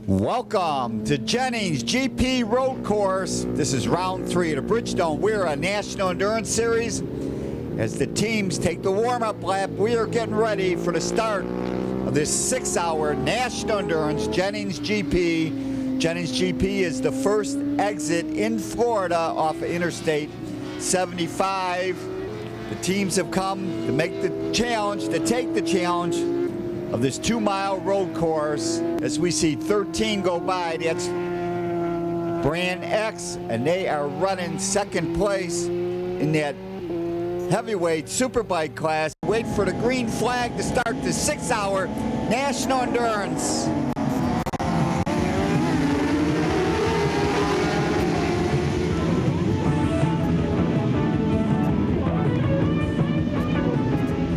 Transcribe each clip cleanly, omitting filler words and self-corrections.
Welcome to Jennings GP Road Course. This is round 3 of the Bridgestone WERA National Endurance Series. As the teams take the warm-up lap, we are getting ready for the start of this 6-hour National Endurance Jennings GP. Jennings GP is the first exit in Florida off of Interstate 75. The teams have come to make the challenge, to take the challenge of this 2-mile road course. As we see 13 go by, that's Brand X, and they are running second place in that heavyweight superbike class. Wait for the green flag to start the 6-hour National Endurance.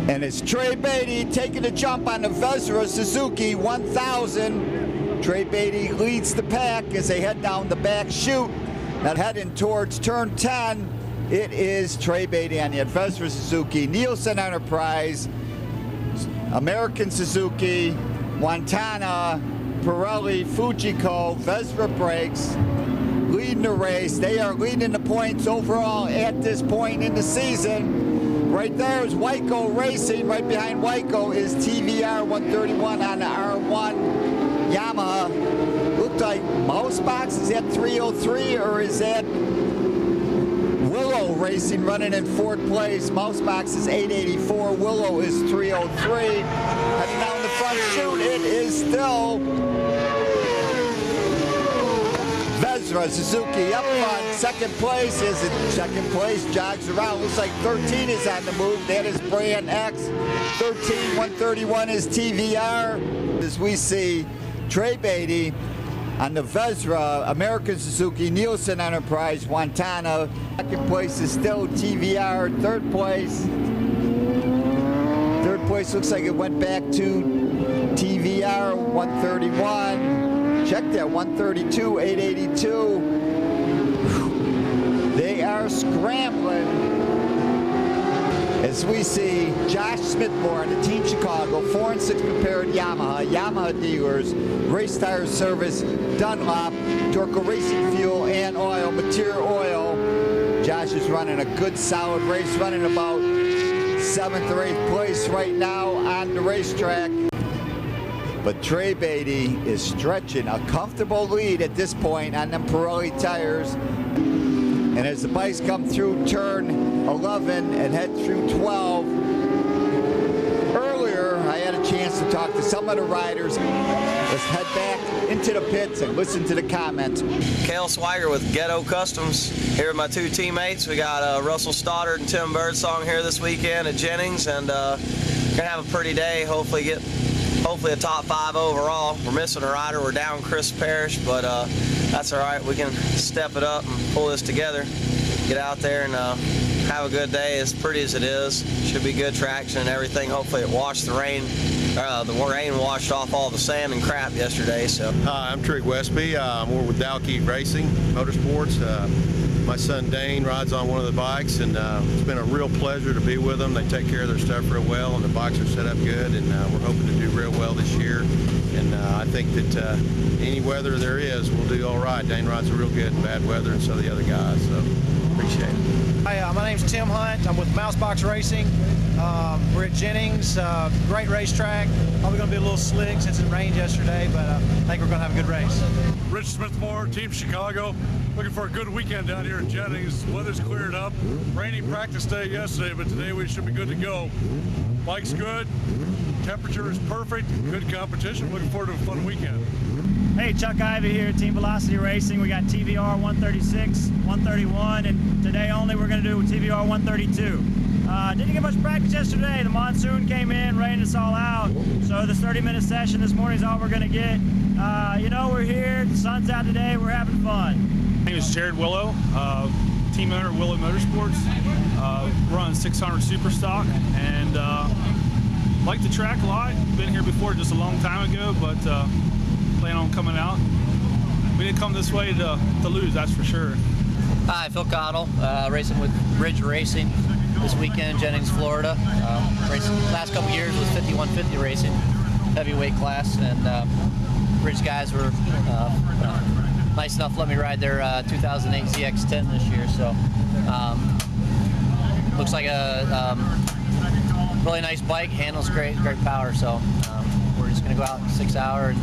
And it's Trey Beatty taking the jump on the Vesrah Suzuki 1000. Trey Beatty leads the pack as they head down the back chute. Now heading towards turn 10, it is Trey Beatty on the Vesrah Suzuki, Nielsen Enterprise, American Suzuki, Montana, Pirelli, Fujiko, Vesrah Brakes, leading the race. They are leading the points overall at this point in the season. Right there is Waco Racing. Right behind Waco is TVR 131 on the R1 Yamaha. Looked like Mousebox. Is that 303 or is that Willow Racing running in 4th place? Mousebox is 884. Willow is 303. Heading down the front chute, it is still Vesrah Suzuki up front. Second place is in second place, jogs around. Looks like 13 is on the move. That is Brand X. 13, 131 is TVR. As we see Trey Beatty on the Vesrah, American Suzuki, Nielsen Enterprise, Montana. Second place is still TVR. Third place looks like it went back to TVR 131. Check that, 132, 882. They are scrambling. As we see Josh Schmitt on the Team Chicago 4 and 6 prepared Yamaha dealers, Race Tire Service, Dunlop, Dorco Racing Fuel and Oil, Material Oil. Josh is running a good solid race, running about 7th or 8th place right now on the racetrack. But Trey Beatty is stretching a comfortable lead at this point on them Pirelli tires. And as the bikes come through turn 11 and head through 12, earlier I had a chance to talk to some of the riders. Let's head back into the pits and listen to the comments. Cale Swagger with Ghetto Customs here with my 2 teammates. We got Russell Stoddard and Tim Birdsong here this weekend at Jennings, and gonna have a pretty day. Hopefully a top 5 overall. We're missing a rider. We're down Chris Parrish, but that's all right. We can step it up and pull this together. Get out there and have a good day. As pretty as it is, should be good traction and everything. Hopefully it washed the rain washed off all the sand and crap yesterday. So. Hi, I'm Trig Westby. I'm with Dalkey Racing Motorsports. My son Dane rides on one of the bikes, and it's been a real pleasure to be with them. They take care of their stuff real well, and the bikes are set up good, and we're hoping to do real well this year. And I think that any weather there is, we'll do all right. Dane rides real good in bad weather, and so the other guys, so appreciate it. Hi, my name's Tim Hunt. I'm with Mousebox Racing. We're at Jennings, great racetrack. Probably going to be a little slick since it rained yesterday, but I think we're going to have a good race. Rich Smithmore, Team Chicago. Looking for a good weekend down here at Jennings. Weather's cleared up. Rainy practice day yesterday, but today we should be good to go. Bike's good. Temperature is perfect. Good competition. Looking forward to a fun weekend. Hey, Chuck Ivey here, Team Velocity Racing. We got TVR 136, 131, and today only we're going to do TVR 132. Didn't get much practice yesterday. The monsoon came in, rained us all out. So this 30-minute session this morning is all we're going to get. We're here. The sun's out today. We're having fun. My name is Jared Willow, team owner of Willow Motorsports. Run 600 Super Stock, and like the track a lot. Been here before just a long time ago, but plan on coming out. We didn't come this way to lose, that's for sure. Hi, Phil Connell, racing with Ridge Racing this weekend, Jennings, Florida. Racing last couple years was 5150 racing, heavyweight class, and Ridge guys were nice enough to let me ride their 2008 ZX-10 this year. So looks like a really nice bike, handles great power. So we're just going to go out in 6 hour and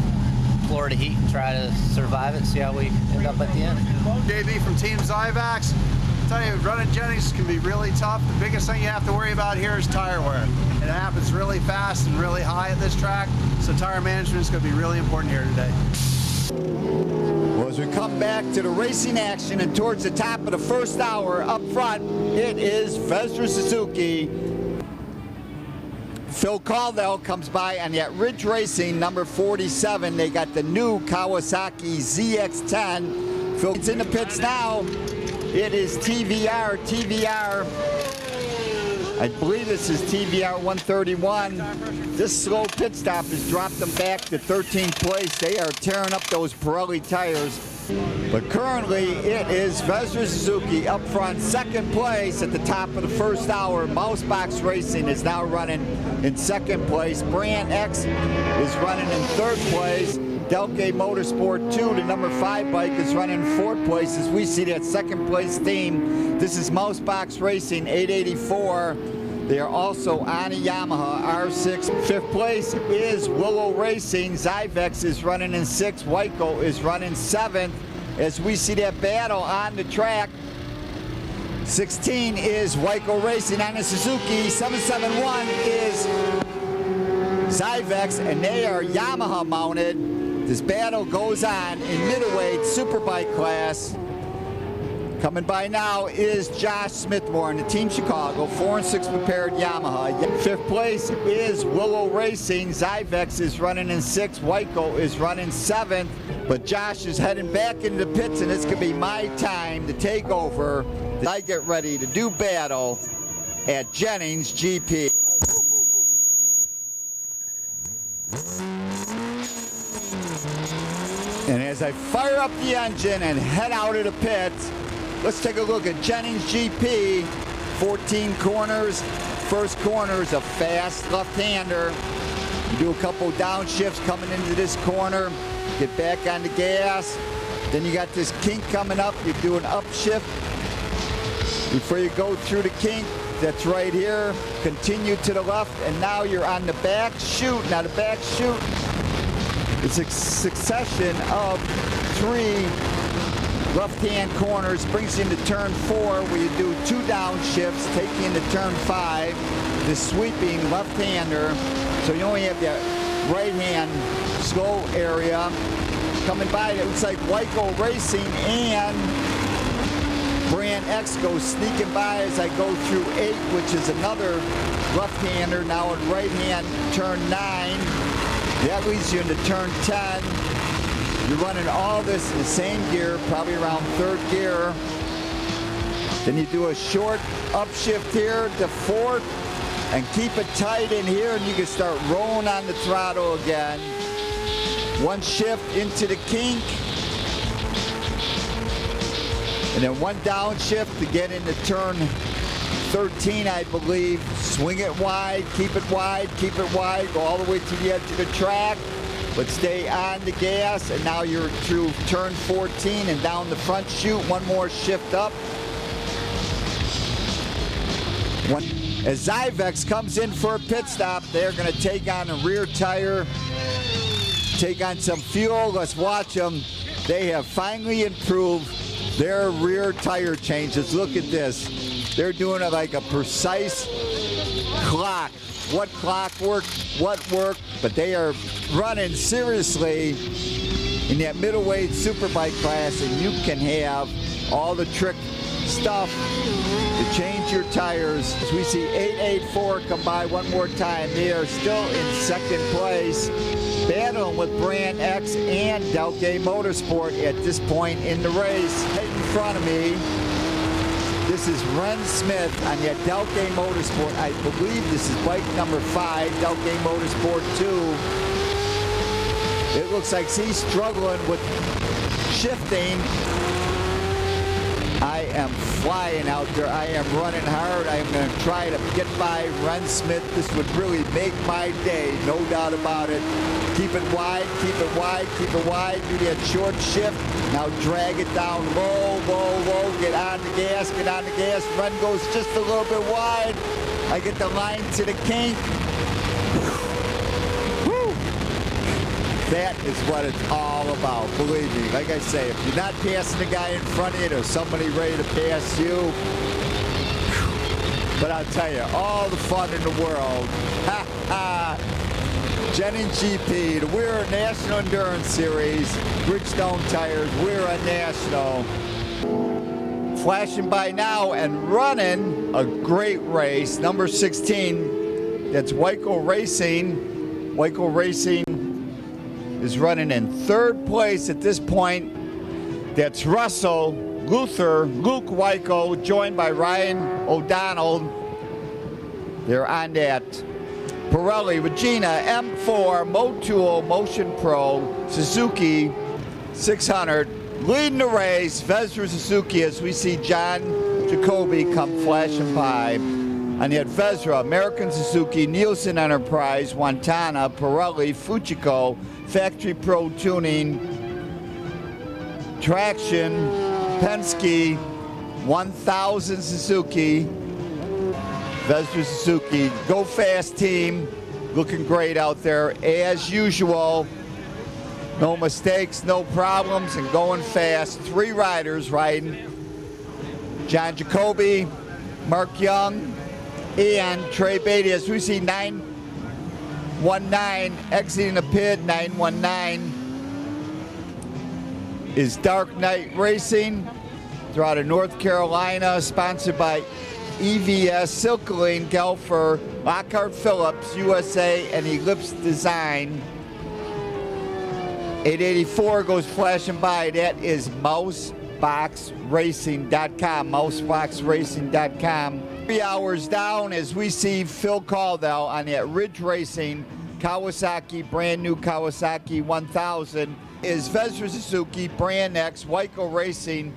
Florida heat and try to survive it, see how we end up at the end. JB from Team Zyvax. I tell you, running Jennings can be really tough. The biggest thing you have to worry about here is tire wear. And it happens really fast and really high at this track, so tire management is going to be really important here today. Well, as we come back to the racing action and towards the top of the first hour up front, it is Vesrah Suzuki. Phil Caldwell comes by on that Ridge Racing number 47. They got the new Kawasaki ZX-10. Phil's in the pits now. It is TVR, I believe this is TVR 131. This slow pit stop has dropped them back to 13th place. They are tearing up those Pirelli tires. But currently it is Vesrah Suzuki up front, second place at the top of the first hour. Mousebox Racing is now running in second place. Brand X is running in third place. Delke Motorsport 2, the number 5 bike, is running in fourth place as we see that second place team. This is Mousebox Racing 884. They are also on a Yamaha R6. Fifth place is Willow Racing. Zyvex is running in 6th. Wyco is running 7th. As we see that battle on the track, 16 is Wyco Racing on the Suzuki. 771 is Zyvex, and they are Yamaha mounted. This battle goes on in middleweight superbike class. Coming by now is Josh Smithmore in the Team Chicago 4 and 6 prepared Yamaha. Fifth place is Willow Racing. Zyvex is running in 6th. Wyco is running 7th. But Josh is heading back into the pits, and it's going to be my time to take over. I get ready to do battle at Jennings GP. And as I fire up the engine and head out of the pits, let's take a look at Jennings GP. 14 corners. First corner is a fast left-hander. You do a couple downshifts coming into this corner. Get back on the gas. Then you got this kink coming up. You do an upshift before you go through the kink. That's right here. Continue to the left, and now you're on the back chute. Now the back chute is a succession of 3 left-hand corners, brings you into turn 4 where you do 2 downshifts, take you into turn 5, the sweeping left-hander. So you only have that right-hand slow area. Coming by, it looks like Wyco Racing and Brand X goes sneaking by as I go through 8, which is another left-hander. Now in right-hand, turn 9. That leads you into turn 10. You're running all this in the same gear, probably around 3rd gear. Then you do a short upshift here to 4th and keep it tight in here, and you can start rolling on the throttle again. 1 shift into the kink. And then 1 downshift to get into turn 13, I believe. Swing it wide, keep it wide, keep it wide. Go all the way to the edge of the track, but stay on the gas. And now you're through turn 14 and down the front chute. 1 more shift up. As Zyvex comes in for a pit stop, they're going to take on a rear tire, take on some fuel. Let's watch them. They have finally improved their rear tire changes. Look at this. They're doing it like a precise clock. What clock worked, what worked, but they are running seriously in that middleweight superbike class, and you can have all the trick stuff to change your tires. As we see 884 come by one more time, they are still in 2nd place, battling with Brand X and Delke Motorsport at this point in the race. Right in front of me, this is Ren Smith on that Delke Motorsport. I believe this is bike number 5, Delke Motorsport 2. It looks like he's struggling with shifting. I am flying out there. I am running hard. I am going to try to get by Ren Schmitt. This would really make my day, no doubt about it. Keep it wide, keep it wide, keep it wide. Do that short shift. Now drag it down low, low, low. Get on the gas, get on the gas. Ren goes just a little bit wide. I get the line to the kink. Woo. That is what it's all about, believe me. Like I say, if you're not passing the guy in front of you, there's somebody ready to pass you. But I'll tell you, all the fun in the world. Ha ha! Jennings GP, the WERA National Endurance Series, Bridgestone tires, WERA National. Flashing by now and running a great race. Number 16, that's Waco Racing. Waco Racing is running in 3rd place at this point. That's Russell, Luke Waco, joined by Ryan O'Donnell. They're on that Pirelli, Regina, M4, Motul, Motion Pro, Suzuki 600. Leading the race, Vesrah Suzuki, as we see John Jacoby come flashing by. And yet Vesrah, American Suzuki, Nielsen Enterprise, Wantana, Pirelli, Fujiko, Factory Pro Tuning, Traction, Penske, 1000 Suzuki, Vesrah Suzuki, Go Fast team, looking great out there as usual. No mistakes, no problems, and going fast. 3 riders riding. John Jacoby, Mark Young, and Trey Beatty. As we see 919 exiting the pit. 919 is Dark Knight Racing. They're out of North Carolina, sponsored by EVS, Silkeling, Gelfer, Lockhart Phillips, USA, and Ellipse Design. 884 goes flashing by. That is mouseboxracing.com. Mouseboxracing.com. 3 hours down as we see Phil Caldwell on that Ridge Racing Kawasaki, brand new Kawasaki 1000. Is Vesrah Suzuki, brand X, Waco Racing.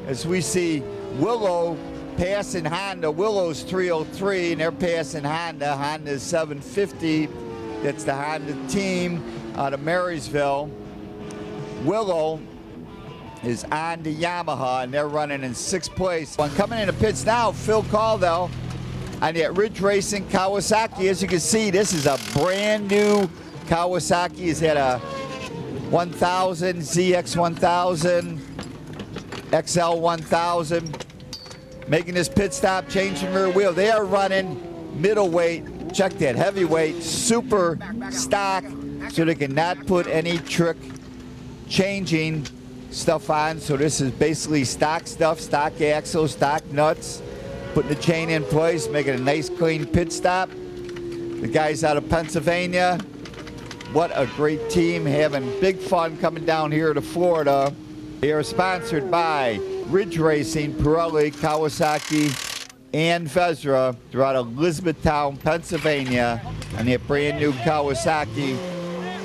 As we see Willow passing Honda. Willow's 303 and they're passing Honda. Honda's 750. That's the Honda team out of Marysville. Willow is on the Yamaha and they're running in 6th place. When coming into pits now, Phil Caldwell on that Ridge Racing Kawasaki. As you can see, this is a brand new Kawasaki. He's had a 1000, ZX 1000, XL 1000. Making this pit stop, changing rear wheel. They are running middleweight, check that, heavyweight, super stock, so they cannot put any trick changing stuff on. So this is basically stock stuff, stock axles, stock nuts, putting the chain in place, making a nice clean pit stop. The guys out of Pennsylvania, what a great team, having big fun coming down here to Florida. They are sponsored by Ridge Racing, Pirelli, Kawasaki, and Vesrah. They're out of Elizabethtown, Pennsylvania, and that brand new Kawasaki.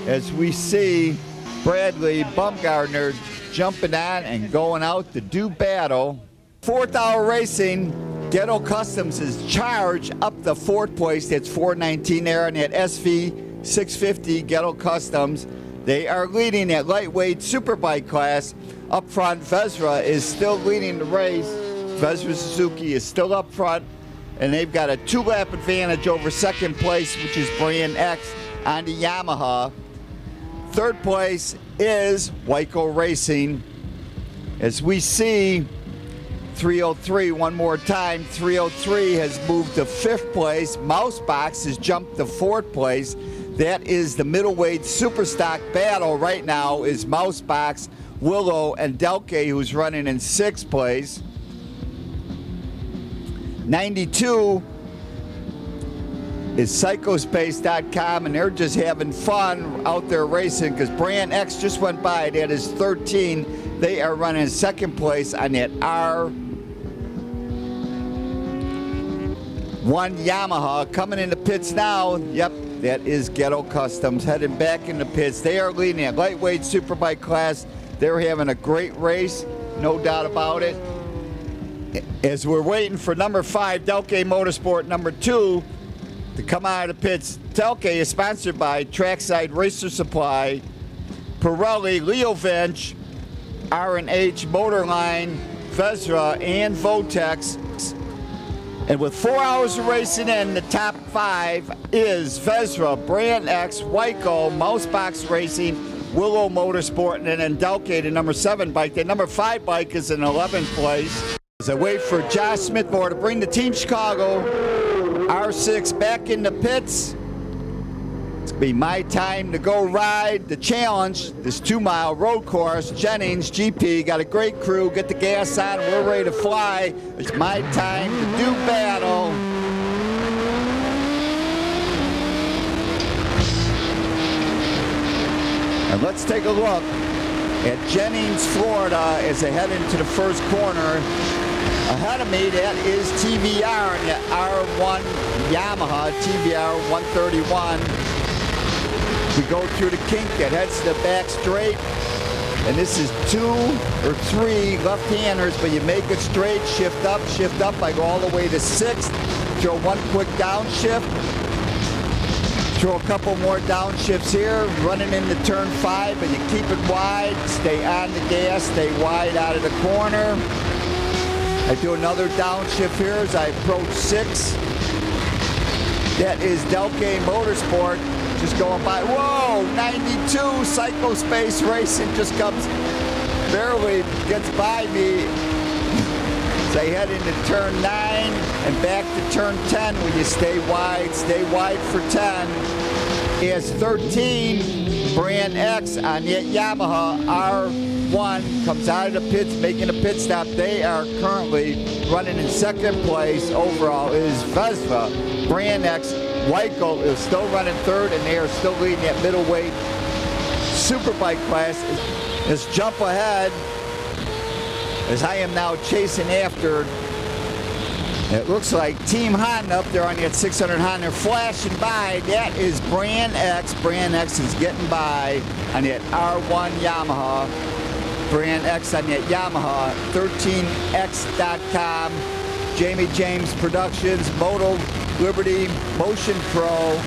As we see Bradley Bumgardner jumping on and going out to do battle. 4th hour racing, Ghetto Customs is charged up the 4th place. That's 419 there, and that SV 650 Ghetto Customs. They are leading that lightweight superbike class. Up front, Vesrah is still leading the race. Vesrah Suzuki is still up front, and they've got a 2-lap advantage over 2nd place, which is brand X on the Yamaha. 3rd place is Waco Racing. As we see 303 one more time, 303 has moved to 5th place. Mousebox has jumped to 4th place. That is the middleweight super stock battle right now is Mousebox, Willow, and Delke, who's running in 6th place. 92 is Psychospace.com, and they're just having fun out there racing because Brand X just went by. That is 13. They are running 2nd place on that R1 Yamaha. Coming into pits now, yep, that is Ghetto Customs heading back into pits. They are leading that lightweight superbike class. They're having a great race, no doubt about it. As we're waiting for number 5, Delke Motorsport, number 2, to come out of the pits. Delke is sponsored by Trackside Racer Supply, Pirelli, Leo Vench, R&H Motorline, Vesrah, and Votex. And with 4 hours of racing in, the top 5 is Vesrah, Brand X, Wyco, Mousebox Racing, Willow Motorsport, and then Delke, the number 7 bike. The number 5 bike is in 11th place. As I wait for Josh Schmitt to bring the Team Chicago R6 back in the pits. It's gonna be my time to go ride the challenge, this 2-mile road course. Jennings, GP, got a great crew, get the gas on, we're ready to fly. It's my time to do battle. And let's take a look at Jennings, Florida, as they head into the first corner. Ahead of me, that is TVR and the R1 Yamaha, TVR 131. We go through the kink that heads to the back straight. And this is 2 or 3 left-handers, but you make it straight, shift up. I go all the way to 6th, throw 1 quick downshift. Throw a couple more downshifts here, running into turn 5, but you keep it wide, stay on the gas, stay wide out of the corner. I do another downshift here as I approach 6. That is Delke Motorsport, just going by. Whoa, 92, Cyclospace Racing just comes, barely gets by me. So I head into turn 9 and back to turn 10 when you stay wide for 10. Is 13, Brand X on that Yamaha R1 comes out of the pits, making a pit stop. They are currently running in 2nd place. Overall is Vesrah. Brand X, Wyco is still running 3rd, and they are still leading that middleweight superbike class. Let's jump ahead as I am now chasing after. It looks like Team Honda up there on that 600 Honda flashing by. That is Brand X. Brand X is getting by on that R1 Yamaha. Brand X on that Yamaha. 13x.com. Jamie James Productions. Moto Liberty. Motion Pro.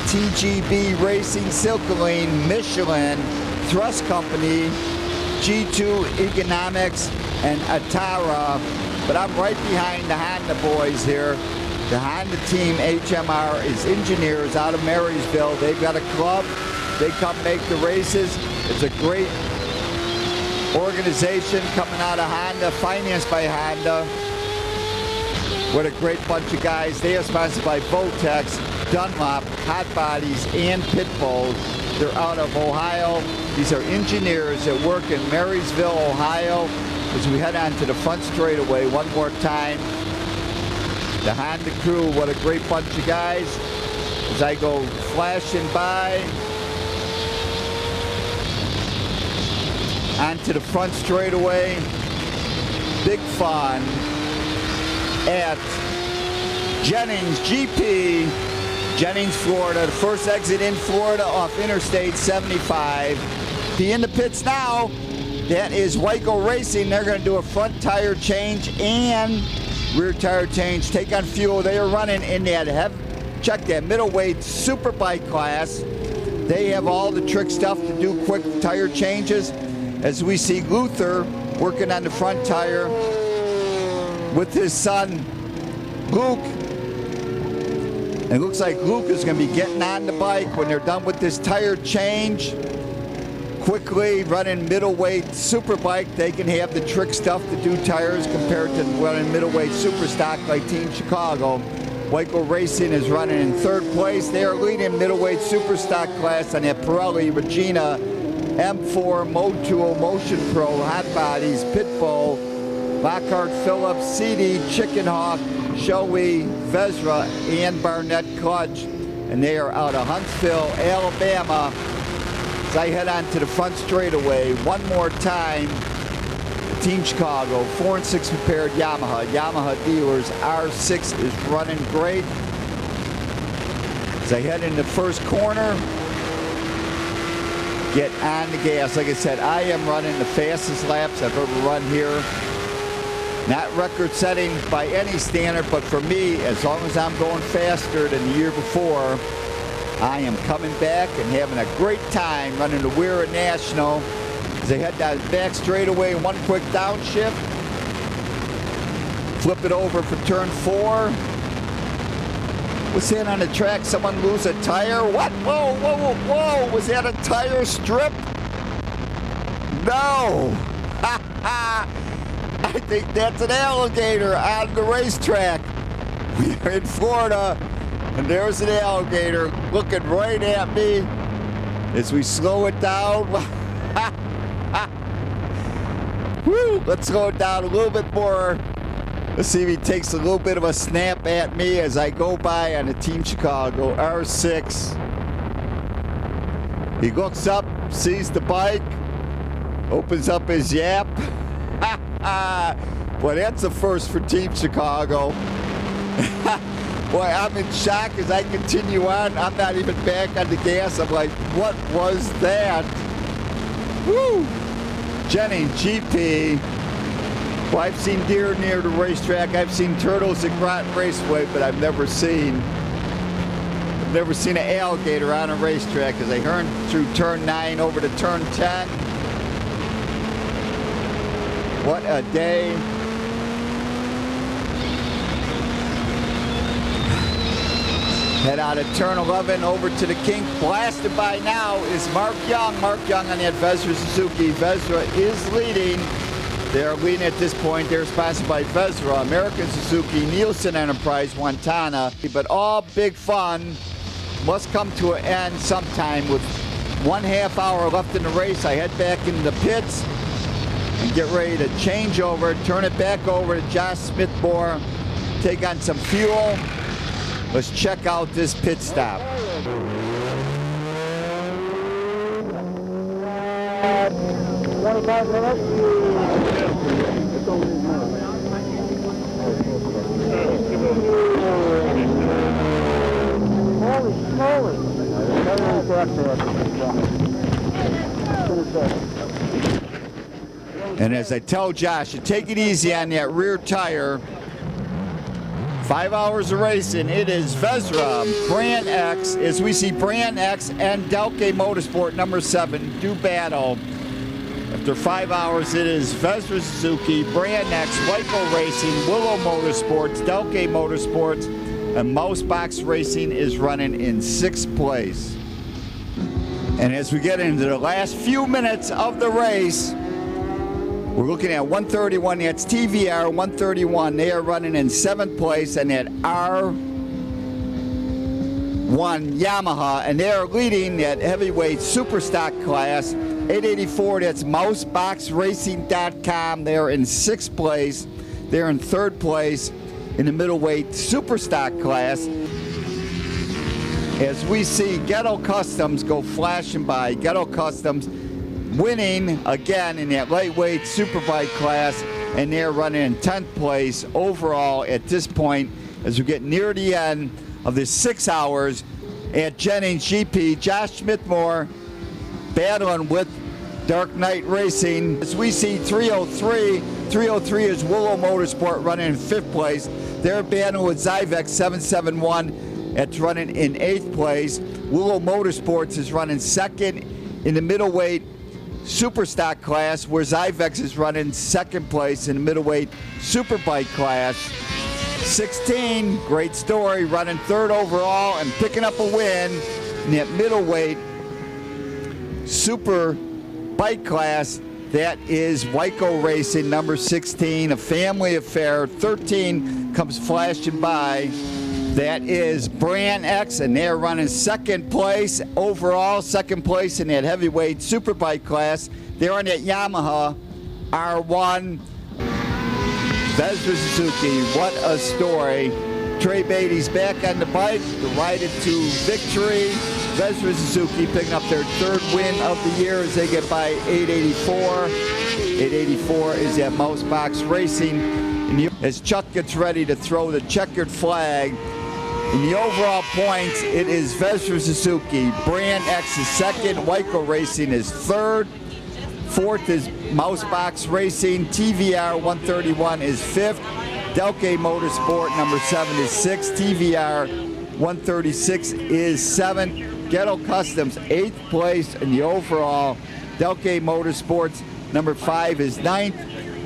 TGB Racing. Silkaline. Michelin. Thrust Company. G2 Economics. And Atara. But I'm right behind the Honda boys here. The Honda team, HMR, is engineers out of Marysville. They've got a club. They come make the races. It's a great organization coming out of Honda, financed by Honda. What a great bunch of guys. They are sponsored by Votex, Dunlop, Hot Bodies, and Pitbull. They're out of Ohio. These are engineers that work in Marysville, Ohio. As we head on to the front straightaway one more time. The Honda crew, what a great bunch of guys. As I go flashing by. Onto the front straightaway. Big fun at Jennings GP, Jennings, Florida. The first exit in Florida off Interstate 75. Be in the pits now. That is Wyco Racing. They're going to do a front tire change and rear tire change. Take on fuel. They are running in that check that middleweight superbike class. They have all the trick stuff to do quick tire changes. As we see Luther working on the front tire with his son Luke. It looks like Luke is going to be getting on the bike when they're done with this tire change. Quickly running middleweight superbike, they can have the trick stuff to do tires compared to running middleweight super stock like Team Chicago. Wyco Racing is running in 3rd place. They are leading middleweight super stock class on that Pirelli, Regina, M4, Motul, Motion Pro, Hot Bodies, Pitbull, Lockhart, Phillips, CD, Chicken Hawk, Shoei, Vesrah, and Barnett Clutch. And they are out of Huntsville, Alabama. As I head on to the front straightaway one more time, Team Chicago, 4 and 6 prepared Yamaha. Yamaha dealers, R6 is running great. As I head into first corner, get on the gas. Like I said, I am running the fastest laps I've ever run here. Not record-setting by any standard, but for me, as long as I'm going faster than the year before, I am coming back and having a great time running the WERA National as they head down back straightaway, one quick downshift. Flip it over for turn 4. What's that on the track? Someone lose a tire? What? Whoa, whoa, whoa, whoa. Was that a tire strip? No. I think that's an alligator on the racetrack. We are in Florida, and there's an alligator looking right at me as we slow it down. Woo, let's slow it down a little bit more. Let's see if he takes a little bit of a snap at me as I go by on the Team Chicago R6. He looks up, sees the bike, opens up his yap. Boy, that's a first for Team Chicago. Boy, I'm in shock as I continue on. I'm not even back on the gas. I'm like, what was that? Woo! Jennings, GP. Well, I've seen deer near the racetrack. I've seen turtles at Groton Raceway, but I've never seen an alligator on a racetrack as I turn through turn 9 over to turn 10. What a day. Head out of turn 11 over to the kink. Blasted by now is Mark Young. Mark Young on that Vesrah Suzuki. Vesrah is leading. They're leading at this point. They're sponsored by Vesrah, American Suzuki, Nielsen Enterprise, Montana. But all big fun must come to an end sometime. With 1/2 hour left in the race, I head back into the pits and get ready to change over, turn it back over to Josh Schmitt, take on some fuel. Let's check out this pit stop. 25 minutes. Holy smoly. And as I tell Josh, you take it easy on that rear tire. 5 hours of racing. It is Vesrah, Brand X, as we see Brand X and Delke Motorsport number 7 do battle. After 5 hours, it is Vesrah Suzuki, Brand X, Wyco Racing, Willow Motorsports, Delke Motorsports, and Mousebox Racing is running in 6th place. And as we get into the last few minutes of the race, we're looking at 131, that's TVR 131. They are running in 7th place, and at R1 Yamaha, and they are leading that heavyweight super stock class. 884, that's mouseboxracing.com. They're in 6th place. They're in 3rd place in the middleweight super stock class. As we see Ghetto Customs go flashing by. Ghetto Customs winning again in that lightweight superbike class, and they're running in 10th place overall at this point as we get near the end of the 6 hours at Jennings GP. Josh Schmitt battling with Dark Knight Racing. As we see 303 is Willow Motorsport running in 5th place. They're battling with Zyvex 771. That's running in 8th place. Willow Motorsports is running 2nd in the middleweight super stock class, where Zyvex is running 2nd place in the middleweight superbike class. 16, great story, running 3rd overall and picking up a win in that middleweight super bike class. That is Wyco Racing, number 16, a family affair. 13 comes flashing by. That is Brand X, and they're running 2nd place overall, 2nd place in that heavyweight superbike class. They're on that Yamaha R1. Vesrah Suzuki, what a story. Trey Beatty's back on the bike, the ride it to victory. Vesrah Suzuki picking up their 3rd win of the year as they get by 884. 884 is at Mousebox Racing. And as Chuck gets ready to throw the checkered flag, in the overall points, it is Vesrah Suzuki. Brand X is 2nd. Wyco Racing is 3rd. Fourth is Mousebox Racing. TVR 131 is fifth. Delke Motorsport, number 7, is sixth. TVR 136 is seventh. Ghetto Customs, 8th place in the overall. Delke Motorsports, number 5, is 9th.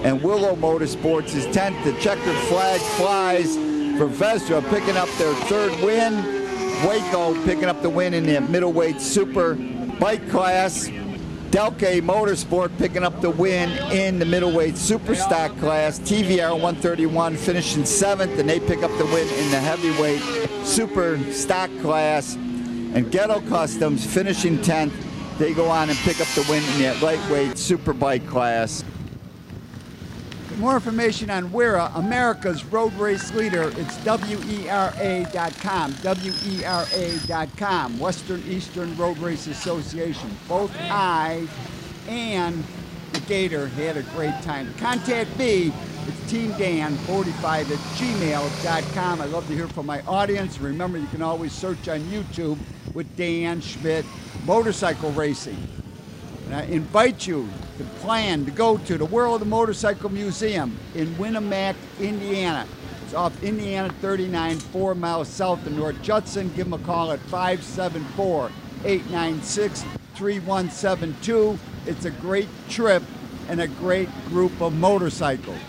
And Willow Motorsports is 10th. The checkered flag flies for Vesrah, picking up their 3rd win. Waco picking up the win in the middleweight super bike class. Delke Motorsport picking up the win in the middleweight super stock class. TVR 131 finishing 7th, and they pick up the win in the heavyweight super stock class. And Ghetto Customs finishing 10th. They go on and pick up the win in the lightweight super bike class. For more information on WERA, America's road race leader, it's WERA.com. WERA.com, Western-Eastern Road Race Association. Both I and the Gator had a great time. Contact me, it's teamdan45@gmail.com. I love to hear from my audience. Remember, you can always search on YouTube with Dan Schmitt Motorcycle Racing. And I invite you to plan to go to the World of the Motorcycle Museum in Winamac, Indiana. It's off Indiana 39, 4 miles south of North Judson. Give them a call at 574-896-3172. It's a great trip and a great group of motorcycles.